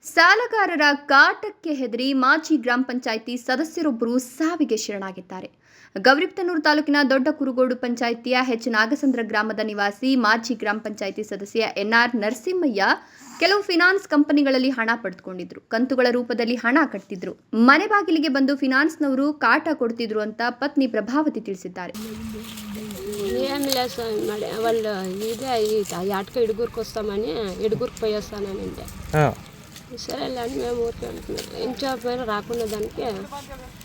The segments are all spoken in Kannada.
ಸಾಲಗಾರರ ಕಾಟಕ್ಕೆ ಹೆದರಿ ಮಾಜಿ ಗ್ರಾಮ ಪಂಚಾಯಿತಿ ಸದಸ್ಯರೊಬ್ಬರು ಸಾವಿಗೆ ಶರಣಾಗಿದ್ದಾರೆ. ಗೌರಿಬಿದನೂರು ತಾಲೂಕಿನ ದೊಡ್ಡ ಕುರುಗೋಡು ಪಂಚಾಯಿತಿಯ ಎಚ್ ನಾಗಸಂದ್ರ ಗ್ರಾಮದ ನಿವಾಸಿ ಮಾಜಿ ಗ್ರಾಮ ಪಂಚಾಯಿತಿ ಸದಸ್ಯ ಎನ್ಆರ್ ನರಸಿಂಹಯ್ಯ ಕೆಲವು ಫಿನಾನ್ಸ್ ಕಂಪನಿಗಳಲ್ಲಿ ಹಣ ಪಡೆದುಕೊಂಡಿದ್ರು. ಕಂತುಗಳ ರೂಪದಲ್ಲಿ ಹಣ ಕಟ್ಟಿದ್ರು. ಮನೆ ಬಾಗಿಲಿಗೆ ಬಂದು ಫಿನಾನ್ಸ್ನವರು ಕಾಟ ಕೊಡ್ತಿದ್ರು ಅಂತ ಪತ್ನಿ ಪ್ರಭಾವತಿ ತಿಳಿಸಿದ್ದಾರೆ. ఏమిలే మరి వాళ్ళు ఇదే ఆటక ఇడుగురికి వస్తామని ఇడుగురికి పోయి వస్తానంటే సరేలే అని మేము ఊరికి వెళ్తున్నాం. ఇంట్లో పైన రాకుండా దానికి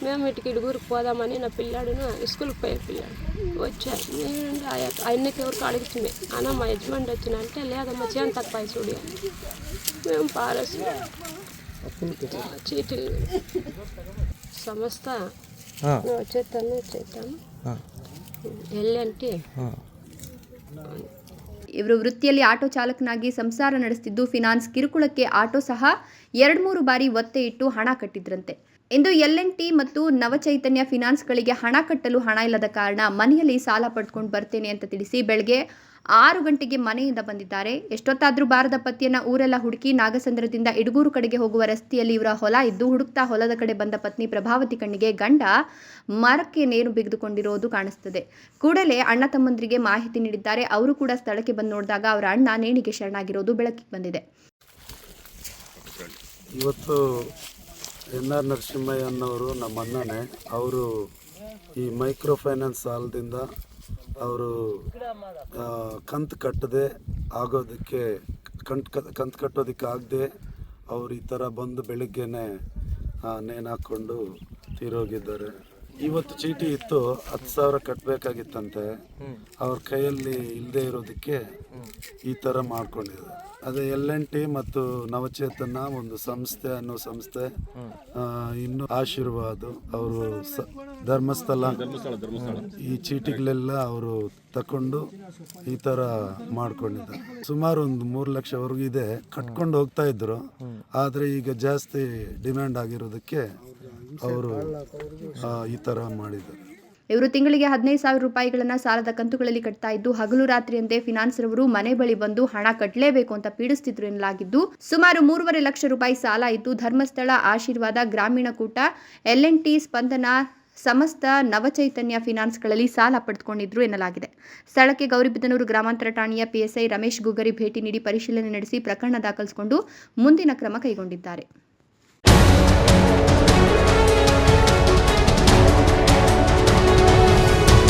మేము ఇటుకి ఇడుగురికి పోదామని నా పిల్లాడును స్కూల్కి పోయే పిల్లాడు వచ్చారు. నేను ఆయనకి ఎవరికి అడుగుతుంది అన్న మా యజమాని వచ్చిన అంటే లేదమ్మా చేను తక్కువ చూడి మేము పారేసి చీటీలు సంస్థ చేస్తాను ಎಲ್ಲಂಟಿ. ಇವರು ವೃತ್ತಿಯಲ್ಲಿ ಆಟೋ ಚಾಲಕನಾಗಿ ಸಂಸಾರ ನಡೆಸುತ್ತಿದ್ದು ಫಿನಾನ್ಸ್ ಕಿರುಕುಳಕ್ಕೆ ಆಟೋ ಸಹ 2-3 ಬಾರಿ ಒತ್ತೆ ಇಟ್ಟು ಹಣ ಕಟ್ಟಿದ್ರಂತೆ. ಇಂದು L&T ಮತ್ತು ನವಚೈತನ್ಯ ಫಿನಾನ್ಸ್ಗಳಿಗೆ ಹಣ ಕಟ್ಟಲು ಹಣ ಇಲ್ಲದ ಕಾರಣ ಮನೆಯಲ್ಲಿ ಸಾಲ ಪಡ್ಕೊಂಡು ಬರ್ತೇನೆ ಅಂತ ತಿಳಿಸಿ ಬೆಳಗ್ಗೆ 6 ಗಂಟೆಗೆ ಮನೆಯಿಂದ ಬಂದಿದ್ದಾರೆ. ಎಷ್ಟೊತ್ತಾದರೂ ಬಾರದ ಪತಿಯನ್ನ ಊರೆಲ್ಲ ಹುಡುಕಿ ನಾಗಸಂದ್ರದಿಂದ ಇಡಗೂರು ಕಡೆಗೆ ಹೋಗುವ ರಸ್ತೆಯಲ್ಲಿ ಇವರ ಹೊಲ ಇದ್ದು ಹುಡುಕ್ತಾ ಹೊಲದ ಕಡೆ ಬಂದ ಪತ್ನಿ ಪ್ರಭಾವತಿ ಕಣ್ಣಿಗೆ ಗಂಡ ಮರಕ್ಕೆ ನೇಣು ಬಿಗಿದುಕೊಂಡಿರೋದು ಕಾಣಿಸ್ತದೆ. ಕೂಡಲೇ ಅಣ್ಣ ತಮ್ಮಂದಿರಿಗೆ ಮಾಹಿತಿ ನೀಡಿದ್ದಾರೆ. ಅವರು ಕೂಡ ಸ್ಥಳಕ್ಕೆ ಬಂದು ನೋಡಿದಾಗ ಅವರ ಅಣ್ಣ ನೇಣಿಗೆ ಶರಣಾಗಿರೋದು ಬೆಳಕಿಗೆ ಬಂದಿದೆ. ಇವತ್ತು ಎನ್ಆರ್ ನರಸಿಂಹಯ್ಯ ಅನ್ನೋರು ನಮ್ಮ ಅಣ್ಣನೇ. ಅವರು ಈ ಮೈಕ್ರೋ ಫೈನಾನ್ಸ್ ಸಾಲದಿಂದ ಅವರು ಕಂತು ಕಟ್ಟದೆ ಆಗೋದಕ್ಕೆ ಕಂತು ಕಟ್ಟೋದಕ್ಕೆ ಆಗದೆ ಅವರು ಈ ಥರ ಬಂದು ಬೆಳಿಗ್ಗೆನೆ ನೇಣು ಹಾಕ್ಕೊಂಡು ತೀರೋಗಿದ್ದಾರೆ. ಇವತ್ತು ಚೀಟಿ ಇತ್ತು, 10,000 ಕಟ್ಟಬೇಕಾಗಿತ್ತಂತೆ. ಅವ್ರ ಕೈಯಲ್ಲಿ ಇಲ್ಲದೆ ಇರೋದಕ್ಕೆ ಈ ಥರ ಮಾಡ್ಕೊಂಡಿದ್ದಾರೆ. ಅದೇ L&T ಮತ್ತು ನವಚೇತನ ಒಂದು ಸಂಸ್ಥೆ ಅನ್ನೋ ಸಂಸ್ಥೆ, ಇನ್ನು ಆಶೀರ್ವಾದ ಅವರು ಧರ್ಮಸ್ಥಳ ಈ ಚೀಟಿಗಳೆಲ್ಲ ಅವರು ತಕೊಂಡು ಈ ಥರ ಮಾಡ್ಕೊಂಡಿದ್ದಾರೆ. ಸುಮಾರು ಒಂದು 3 ಲಕ್ಷವರೆಗೂ ಇದೆ, ಕಟ್ಕೊಂಡು ಹೋಗ್ತಾ ಇದ್ರು. ಆದರೆ ಈಗ ಜಾಸ್ತಿ ಡಿಮ್ಯಾಂಡ್ ಆಗಿರೋದಕ್ಕೆ ಅವರು ಈ ಥರ ಮಾಡಿದ್ದಾರೆ. ಇವರು ತಿಂಗಳಿಗೆ 15,000 ರೂಪಾಯಿಗಳನ್ನು ಸಾಲದ ಕಂತುಗಳಲ್ಲಿ ಕಟ್ತಾ ಇದ್ದು ಹಗಲು ರಾತ್ರಿಯಂತೆ ಫಿನಾನ್ಸರವರು ಮನೆ ಬಳಿ ಬಂದು ಹಣ ಕಟ್ಟಲೇಬೇಕು ಅಂತ ಪೀಡಿಸ್ತಿದ್ರು ಎನ್ನಲಾಗಿದ್ದು ಸುಮಾರು 3.5 ಲಕ್ಷ ರೂಪಾಯಿ ಸಾಲ ಇದ್ದು ಧರ್ಮಸ್ಥಳ, ಆಶೀರ್ವಾದ, ಗ್ರಾಮೀಣ ಕೂಟ, L&T, ಸ್ಪಂದನ, ಸಮಸ್ತ, ನವಚೈತನ್ಯ ಫಿನಾನ್ಸ್ಗಳಲ್ಲಿ ಸಾಲ ಪಡೆದುಕೊಂಡಿದ್ರು ಎನ್ನಲಾಗಿದೆ. ಸ್ಥಳಕ್ಕೆ ಗೌರಿಬಿದನೂರು ಗ್ರಾಮಾಂತರ ಠಾಣೆಯ PSI ರಮೇಶ್ ಗುಗರಿ ಭೇಟಿ ನೀಡಿ ಪರಿಶೀಲನೆ ನಡೆಸಿ ಪ್ರಕರಣ ದಾಖಲಿಸಿಕೊಂಡು ಮುಂದಿನ ಕ್ರಮ ಕೈಗೊಂಡಿದ್ದಾರೆ.